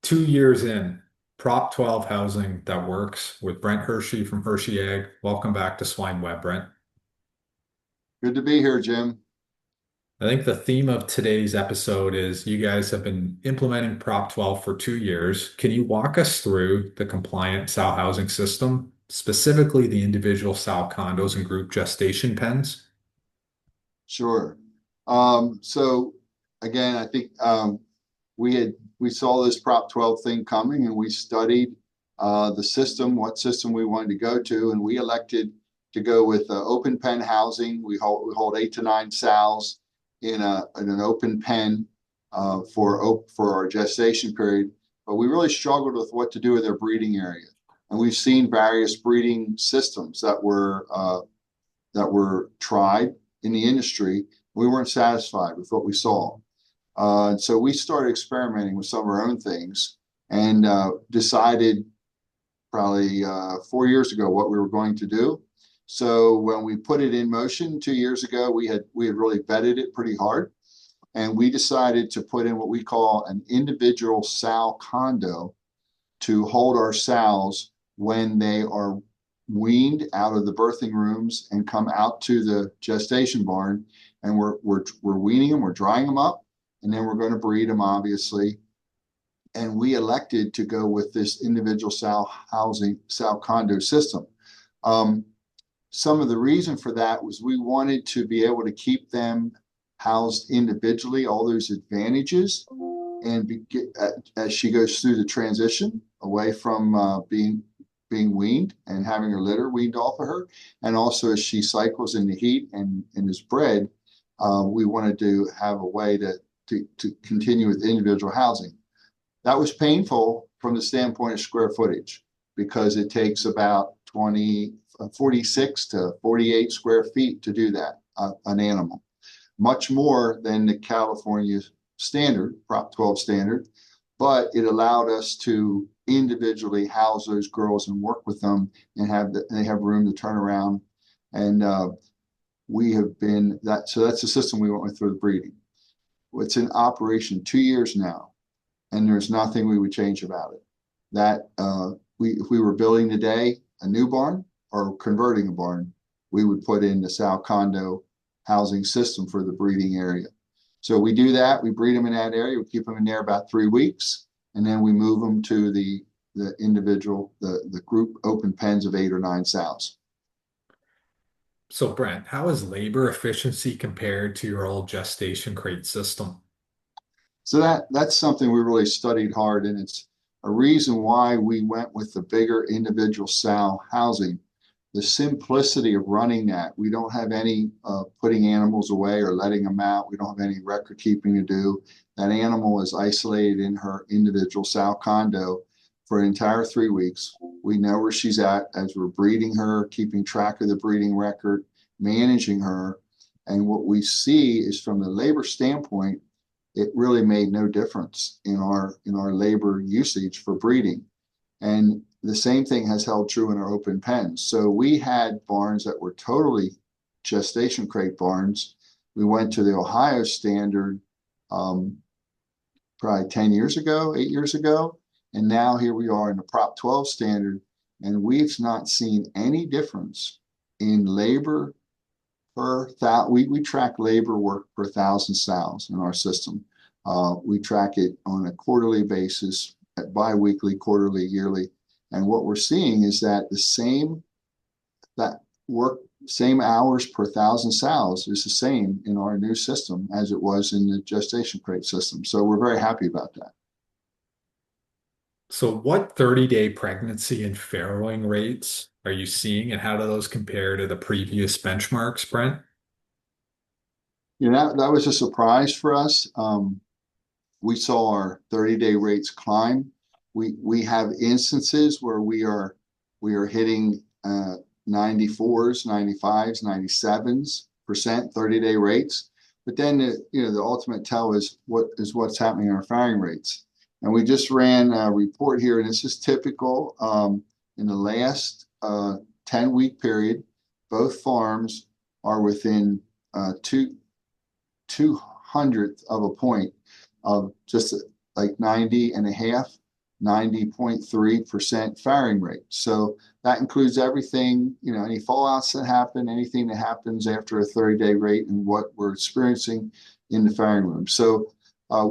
2 years in, Prop 12 housing that works with Brent Hershey from Hershey Ag. Welcome back to Swine Web, Brent. Good to be here, Jim. I think the theme of today's episode is you guys have been implementing Prop 12 for 2 years. Can you walk us through the compliant sow housing system, specifically the individual sow condos and group gestation pens? Sure. So again, I think we saw this Prop 12 thing coming, and we studied the system, what system we wanted to go to, and we elected to go with open pen housing. We hold 8 to 9 sows in an open pen for our gestation period, but we really struggled with what to do with their breeding area, and we've seen various breeding systems that were tried in the industry. We weren't satisfied with what we saw. So we started experimenting with some of our own things and decided probably 4 years ago what we were going to do. So when we put it in motion 2 years ago, we had really vetted it pretty hard, and we decided to put in what we call an individual sow condo to hold our sows when they are weaned out of the birthing rooms and come out to the gestation barn. And we're weaning them, we're drying them up, and then we're going to breed them, obviously. And we elected to go with this individual sow condo system. Some of the reason for that was we wanted to be able to keep them housed individually, all those advantages, and as she goes through the transition away from being weaned and having her litter weaned off of her, and also as she cycles in the heat and is bred, we wanted to have a way to continue with individual housing. That was painful from the standpoint of square footage because it takes about 46 to 48 square feet to do that, an animal. Much more than the California standard, Prop 12 standard, but it allowed us to individually house those girls and work with them and they have room to turn around. And we have been that. So that's the system we went with for the breeding. It's in operation 2 years now, and there's nothing we would change about it. That if we were building today a new barn or converting a barn, we would put in the sow condo housing system for the breeding area. So we do that. We breed them in that area. We keep them in there about 3 weeks, and then we move them to the group open pens of 8 or 9 sows. So, Brent, how is labor efficiency compared to your old gestation crate system? So that's something we really studied hard, and it's a reason why we went with the bigger individual sow housing. The simplicity of running that. We don't have any putting animals away or letting them out. We don't have any record keeping to do. That animal is isolated in her individual sow condo for an entire 3 weeks. We know where she's at as we're breeding her, keeping track of the breeding record, managing her. And what we see is from the labor standpoint, it really made no difference in our labor usage for breeding. And the same thing has held true in our open pens. So we had barns that were totally gestation crate barns. We went to the Ohio standard probably 10 years ago, 8 years ago. And now here we are in the Prop 12 standard, and we've not seen any difference in labor per thousand. We track labor work per 1,000 sows in our system. We track it on a quarterly basis, bi-weekly, quarterly, yearly. And what we're seeing is that same hours per 1,000 sows is the same in our new system as it was in the gestation crate system. So we're very happy about that. So, what 30-day pregnancy and farrowing rates are you seeing, and how do those compare to the previous benchmarks, Brent? That was a surprise for us. We saw our 30-day rates climb. We have instances where we are hitting 94s, 95s, 97% 30-day rates. But then the ultimate tell is what's happening in our farrowing rates. And we just ran a report here, and this is typical. In the last 10-week period, both farms are within 2/200th of a point of just like 90 and a half 90.3% farrowing rate. So that includes everything, any fallouts that happen, anything that happens after a 30-day rate, and what we're experiencing in the farrowing room. So we're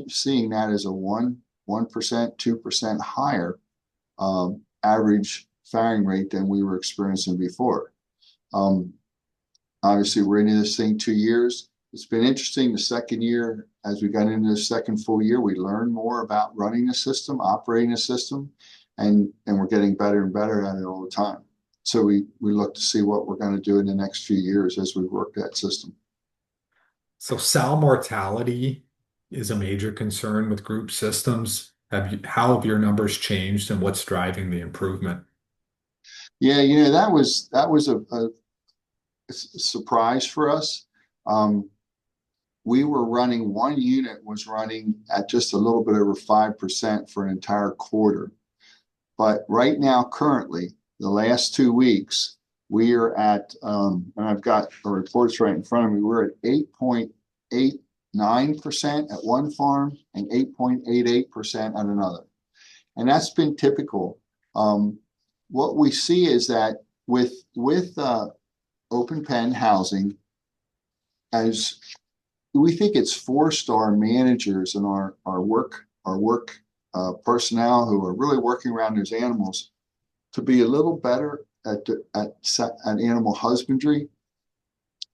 seeing that as a 1%, 2% higher average farrowing rate than we were experiencing before. Obviously, we're into this thing 2 years. It's been interesting. The second year, as we got into the second full year, we learned more about running the system, operating the system, and we're getting better and better at it all the time. So we look to see what we're going to do in the next few years as we work that system. So sow mortality is a major concern with group systems. How have your numbers changed and what's driving the improvement? Yeah, that was a surprise for us. We were running, one unit was running at just a little bit over 5% for an entire quarter. But right now, currently, the last 2 weeks, we are at, and I've got the reports right in front of me, we're at 8.89% at one farm and 8.88% at another. And that's been typical. What we see is that with open pen housing, as we think it's forced our managers and our work personnel who are really working around those animals to be a little better at animal husbandry,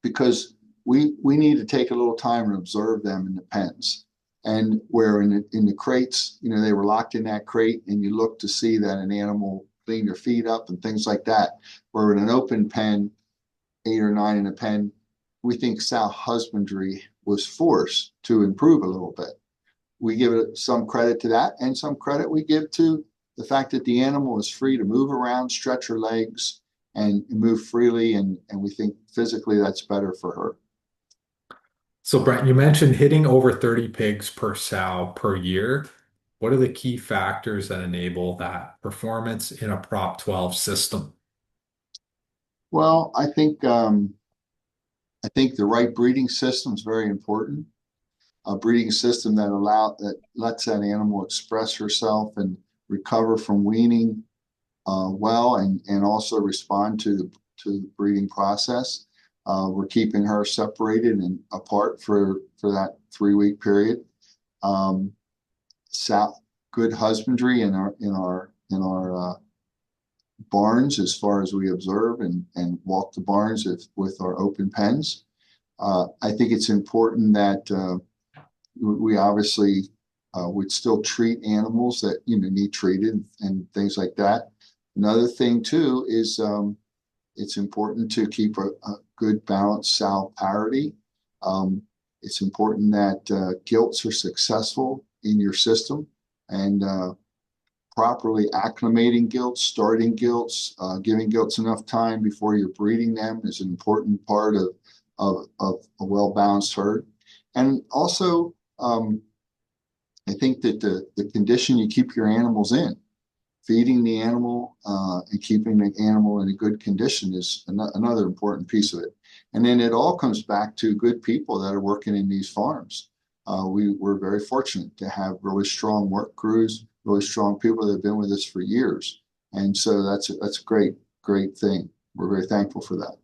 because we need to take a little time and observe them in the pens. And where in the crates, they were locked in that crate, and you look to see that an animal clean their feet up and things like that. Where in an open pen, 8 or 9 in a pen, we think sow husbandry was forced to improve a little bit. We give it some credit to that, and some credit we give to the fact that the animal is free to move around, stretch her legs, and move freely, and we think physically that's better for her. So Brent, you mentioned hitting over 30 pigs per sow per year. What are the key factors that enable that performance in a Prop 12 system? Well, I think the right breeding system is very important. A breeding system that lets that animal express herself and recover from weaning well, and also respond to the breeding process. We're keeping her separated and apart for that 3-week period. Good husbandry in our barns, as far as we observe and walk the barns with our open pens. I think it's important that we obviously would still treat animals that need treated and things like that. Another thing too is it's important to keep a good balanced sow parity. It's important that gilts are successful in your system, and properly acclimating gilts, starting gilts, giving gilts enough time before you're breeding them is an important part of a well-balanced herd. And also, I think that the condition you keep your animals in, feeding the animal and keeping the animal in a good condition is another important piece of it. And then it all comes back to good people that are working in these farms. We're very fortunate to have really strong work crews, really strong people that have been with us for years. And so that's a great thing. We're very thankful for that.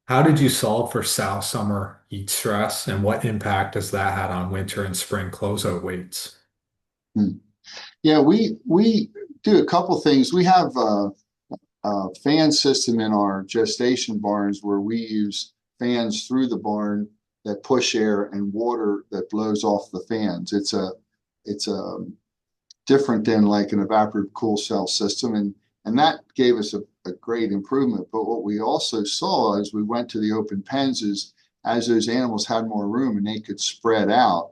How did you solve for sow summer heat stress, and what impact has that had on winter and spring closeout weights? Hmm. Yeah, we do a couple things. We have a fan system in our gestation barns where we use fans through the barn that push air and water that blows off the fans. It's different than like an evaporative cool cell system, and that gave us a great improvement. But what we also saw as we went to the open pens is, as those animals had more room and they could spread out,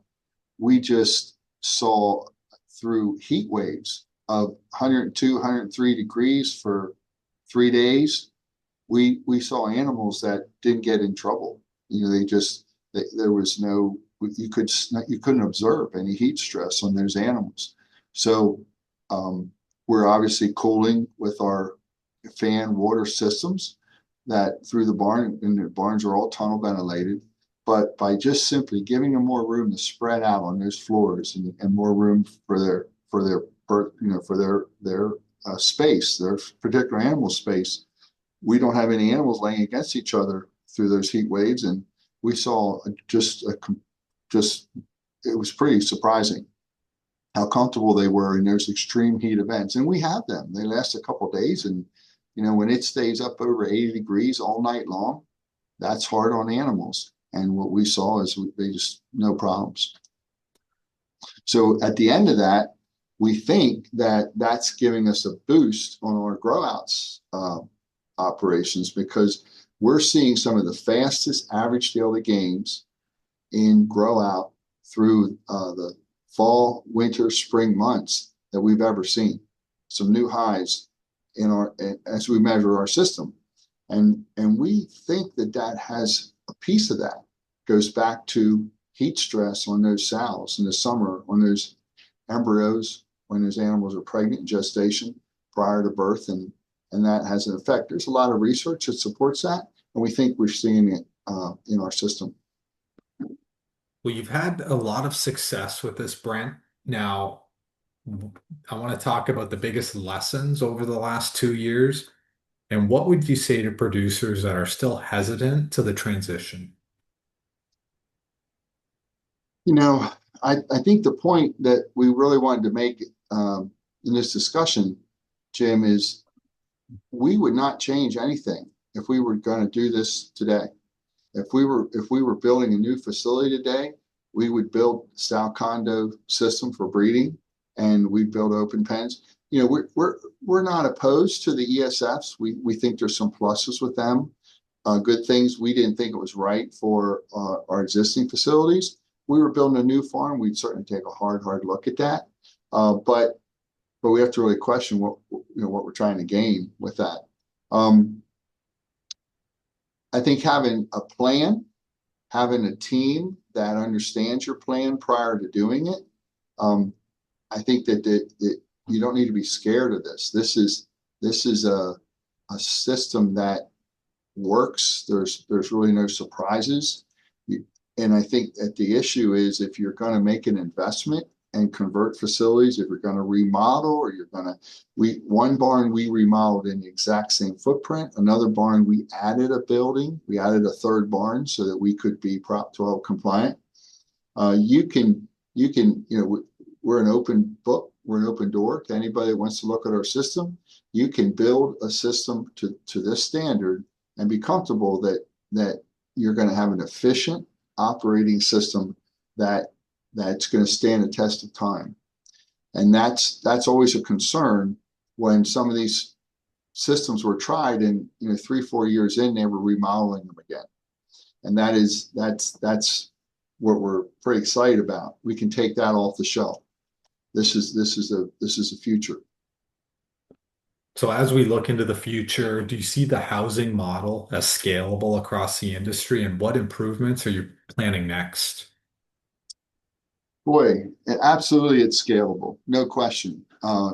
we just saw through heat waves of 102, 103 degrees for 3 days. We saw animals that didn't get in trouble. There was no, you couldn't observe any heat stress on those animals. So we're obviously cooling with our fan water systems that through the barn, and the barns are all tunnel ventilated. but by just simply giving them more room to spread out on those floors and more room for their for their space, their particular animal space, we don't have any animals laying against each other through those heat waves, and we saw just it was pretty surprising how comfortable they were in those extreme heat events. And we have them; they last a couple of days, and when it stays up over 80 degrees all night long, that's hard on animals. And what we saw is they just no problems. So at the end of that, we think that that's giving us a boost on our grow outs operations because we're seeing some of the fastest average daily gains in grow out through the fall, winter, spring months that we've ever seen. Some new highs as we measure our system, and we think that that has a piece of that goes back to heat stress on those sows in the summer, on those embryos when those animals are pregnant in gestation prior to birth, and that has an effect. There's a lot of research that supports that, and we think we're seeing it in our system. Well, you've had a lot of success with this, Brent. Now, I want to talk about the biggest lessons over the last 2 years. And what would you say to producers that are still hesitant to the transition? I think the point that we really wanted to make in this discussion, Jim, is we would not change anything if we were going to do this today. If we were building a new facility today, we would build sow condo system for breeding, and we'd build open pens. We're not opposed to the ESFs. We think there's some pluses with them, good things. We didn't think it was right for our existing facilities. We were building a new farm. We'd certainly take a hard look at that. But we have to really question what we're trying to gain with that. I think having a plan, having a team that understands your plan prior to doing it, I think that you don't need to be scared of this. This is a system that works. There's really no surprises. And I think that the issue is if you're going to make an investment and convert facilities, if you're going to remodel or one barn we remodeled in the exact same footprint, another barn we added a building, we added a third barn so that we could be Prop 12 compliant. We're an open book, we're an open door to anybody that wants to look at our system. You can build a system to this standard and be comfortable that you're going to have an efficient operating system that's going to stand the test of time. And that's always a concern when some of these systems were tried and 3-4 years in they were remodeling them again. And that's what we're pretty excited about. We can take that off the shelf. This is the future. So as we look into the future, do you see the housing model as scalable across the industry, and what improvements are you planning next? Boy, absolutely, it's scalable, no question.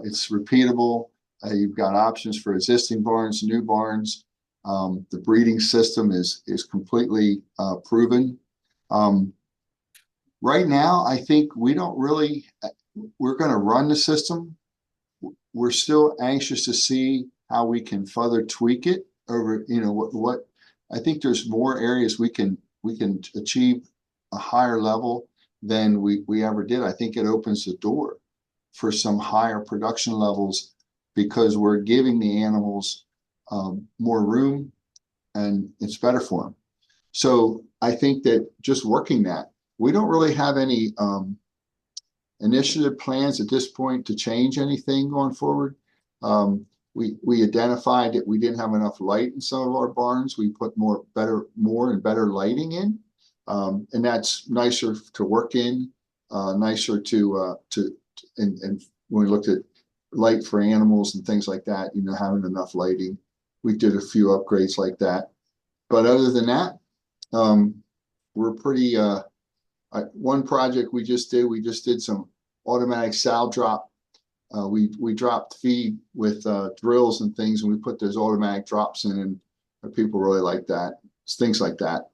It's repeatable. You've got options for existing barns, new barns. The breeding system is completely proven. Right now, I think we're going to run the system. We're still anxious to see how we can further tweak it over, what I think there's more areas we can achieve a higher level than we ever did. I think it opens the door for some higher production levels because we're giving the animals more room and it's better for them. So I think that just working that, we don't really have any initiative plans at this point to change anything going forward. We identified that we didn't have enough light in some of our barns. We put more and better lighting in, and that's nicer to work in, nicer and when we looked at light for animals and things like that, having enough lighting. We did a few upgrades like that, but other than that, we're pretty. One project we just did some automatic sow drop. We dropped feed with drills and things, and we put those automatic drops in, and people really like that. It's things like that.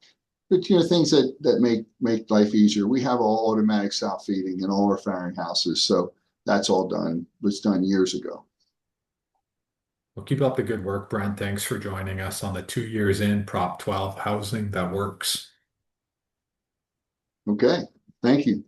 but things that make life easier. We have all automatic sow feeding in all our farrowing houses, so that's all done. Was done years ago. Well, keep up the good work, Brent. Thanks for joining us on the 2 years in Prop 12 housing that works. Okay, thank you.